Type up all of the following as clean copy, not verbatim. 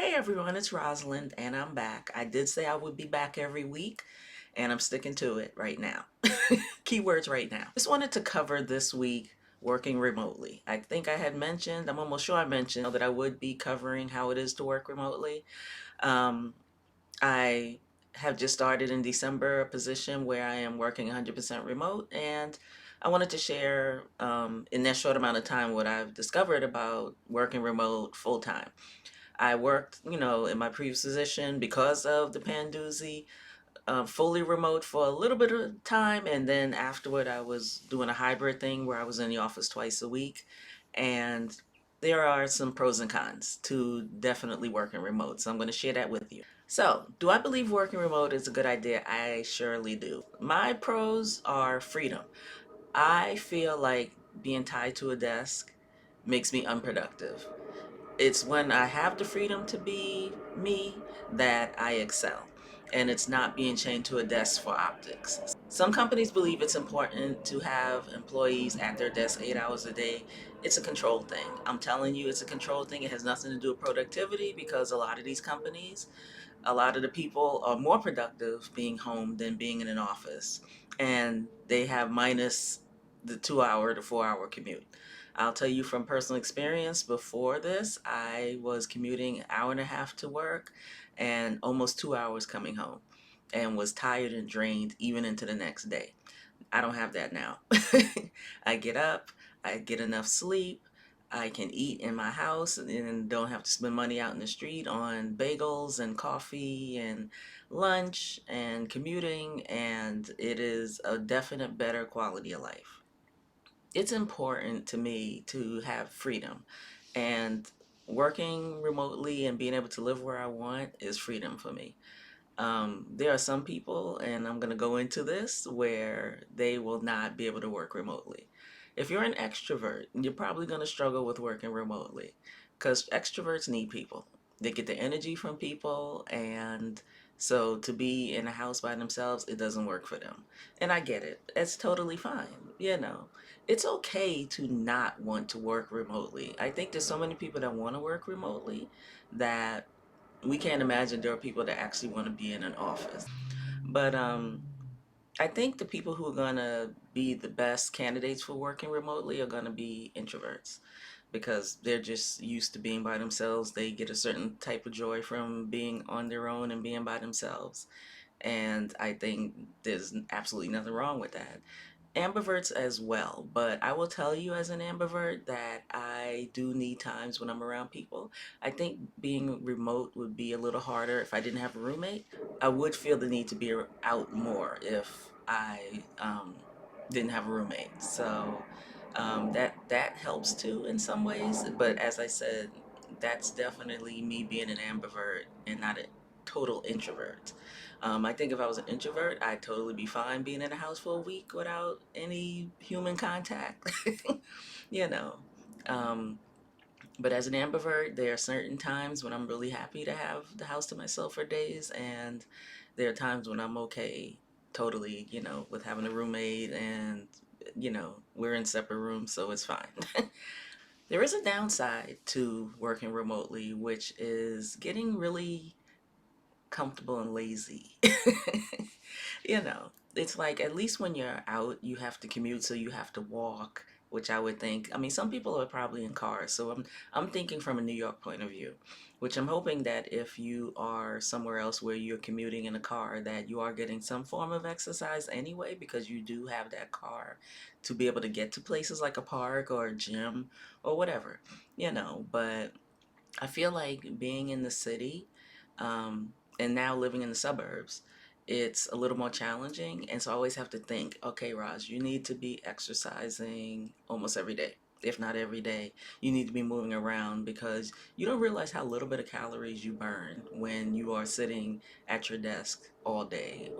Hey everyone, it's Rosalind and I'm back. I did say I would be back every week and I'm sticking to it right now. Keywords right now. Just wanted to cover this week working remotely. I think I had mentioned, I'm almost sure I mentioned that I would be covering how it is to work remotely. Um, I have just started in December a position where I am working 100% remote, and I wanted to share in that short amount of time what I've discovered about working remote full time. I worked, in my previous position because of the Pandoozy, fully remote for a little bit of time, and then afterward, I was doing a hybrid thing where I was in the office twice a week, and there are some pros and cons to definitely working remote, so I'm going to share that with you. So, do I believe working remote is a good idea? I surely do. My pros are freedom. I feel like being tied to a desk makes me unproductive. It's when I have the freedom to be me that I excel. And it's not being chained to a desk for optics. Some companies believe it's important to have employees at their desk 8 hours a day. It's a control thing. I'm telling you, it's a control thing. It has nothing to do with productivity because a lot of these companies, a lot of the people are more productive being home than being in an office. And they have minus the 2 hour to 4 hour commute. I'll tell you from personal experience, before this, I was commuting an hour and a half to work and almost 2 hours coming home and was tired and drained even into the next day. I don't have that now. I get up, I get enough sleep, I can eat in my house and don't have to spend money out in the street on bagels and coffee and lunch and commuting, and it is a definite better quality of life. It's important to me to have freedom, and working remotely and being able to live where I want is freedom for me. There are some people, and I'm going to go into this, where they will not be able to work remotely. If you're an extrovert, you're probably going to struggle with working remotely because extroverts need people. They get the energy from people, and so to be in a house by themselves, it doesn't work for them. And I get it. It's totally fine. It's okay to not want to work remotely. I think there's so many people that want to work remotely that we can't imagine there are people that actually want to be in an office. But I think the people who are gonna be the best candidates for working remotely are gonna be introverts because they're just used to being by themselves. They get a certain type of joy from being on their own and being by themselves. And I think there's absolutely nothing wrong with that. Ambiverts as well, but I will tell you as an ambivert that I do need times when I'm around people. I think being remote would be a little harder if I didn't have a roommate. I would feel the need to be out more if I didn't have a roommate. So that helps too in some ways. But as I said, that's definitely me being an ambivert and not a total introvert. I think if I was an introvert, I'd totally be fine being in a house for a week without any human contact. you know. Um, but as an ambivert, there are certain times when I'm really happy to have the house to myself for days, and there are times when I'm okay, totally, with having a roommate, and we're in separate rooms, so it's fine. There is a downside to working remotely, which is getting really comfortable and lazy. It's like at least when you're out, you have to commute, so you have to walk, which I would think. I mean, some people are probably in cars, so I'm thinking from a New York point of view, which I'm hoping that if you are somewhere else where you're commuting in a car, that you are getting some form of exercise anyway, because you do have that car to be able to get to places like a park or a gym or whatever, But I feel like being in the city, and now living in the suburbs, it's a little more challenging. And so I always have to think, okay, Raj, you need to be exercising almost every day. If not every day, you need to be moving around because you don't realize how little bit of calories you burn when you are sitting at your desk all day,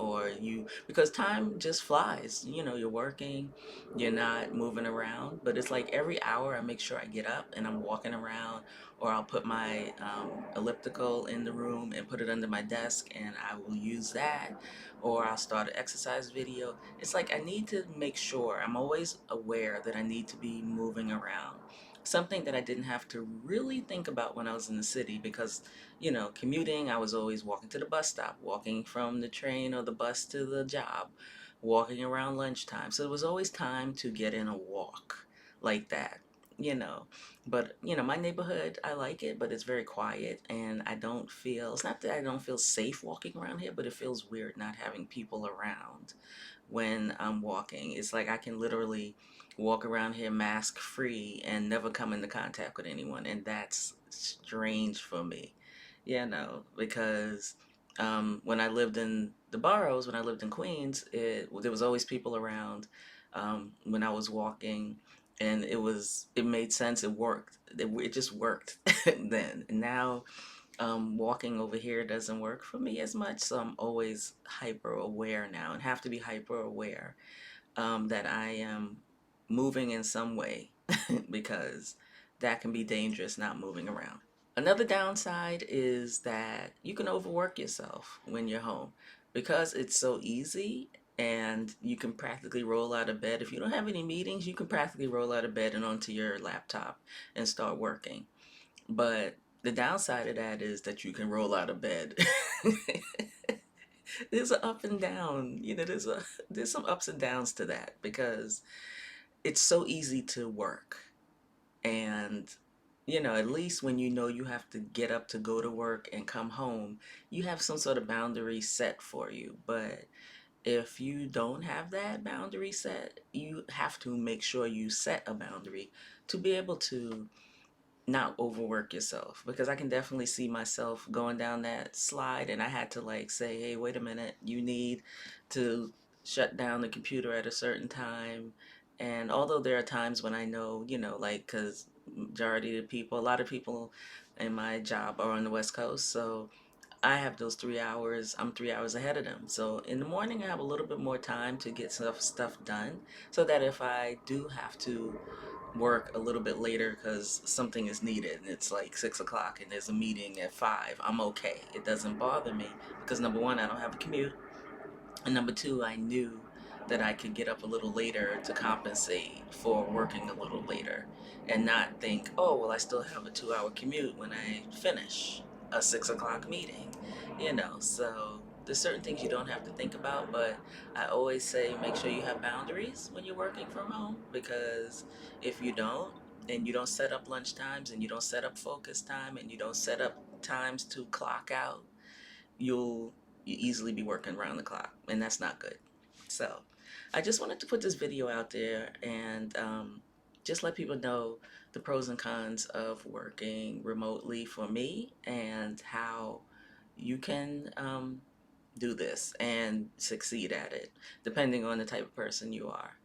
because time just flies. You're working, you're not moving around, but it's like every hour I make sure I get up and I'm walking around, or I'll put my elliptical in the room and put it under my desk and I will use that, or I'll start an exercise video. It's like I need to make sure I'm always aware that I need to be moving around. Something that I didn't have to really think about when I was in the city because, commuting, I was always walking to the bus stop, walking from the train or the bus to the job, walking around lunchtime. So there was always time to get in a walk like that, you know. But, my neighborhood, I like it, but it's very quiet and I don't feel, it's not that I don't feel safe walking around here, but it feels weird not having people around when I'm walking. It's like I can literally walk around here mask free and never come into contact with anyone, and that's strange for me, because when I lived in the boroughs, when I lived in Queens, there was always people around when I was walking, and it made sense. It worked. It just worked then. And now walking over here doesn't work for me as much, so I'm always hyper aware now and have to be hyper aware that I am moving in some way because that can be dangerous not moving around. Another downside is that you can overwork yourself when you're home because it's so easy and you can practically roll out of bed. If you don't have any meetings, you can practically roll out of bed and onto your laptop and start working. But the downside of that is that you can roll out of bed. There's an up and down. There's some ups and downs to that because it's so easy to work. And at least when you have to get up to go to work and come home, you have some sort of boundary set for you. But if you don't have that boundary set, you have to make sure you set a boundary to be able to not overwork yourself, because I can definitely see myself going down that slide and I had to like say, hey, wait a minute, you need to shut down the computer at a certain time. And although there are times when I know, like, because a lot of people in my job are on the West Coast, so I have those 3 hours. I'm 3 hours ahead of them. So in the morning, I have a little bit more time to get stuff done, so that if I do have to work a little bit later because something is needed and it's like 6 o'clock and there's a meeting at 5, I'm okay. It doesn't bother me because number one, I don't have a commute, and number two, I knew that I could get up a little later to compensate for working a little later and not think, oh, well, I still have a 2 hour commute when I finish a 6 o'clock meeting, So there's certain things you don't have to think about, but I always say make sure you have boundaries when you're working from home, because if you don't, and you don't set up lunch times and you don't set up focus time and you don't set up times to clock out, you'll you easily be working around the clock, and that's not good. So, I just wanted to put this video out there and just let people know the pros and cons of working remotely for me and how you can do this and succeed at it, depending on the type of person you are.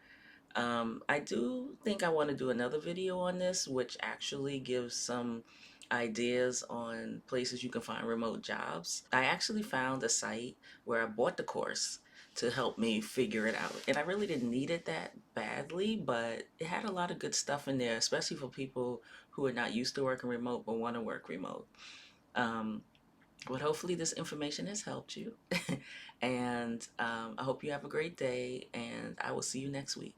I do think I want to do another video on this, which actually gives some ideas on places you can find remote jobs. I actually found a site where I bought the course to help me figure it out. And I really didn't need it that badly, but it had a lot of good stuff in there, especially for people who are not used to working remote but want to work remote. Um, but hopefully this information has helped you. And I hope you have a great day, and I will see you next week.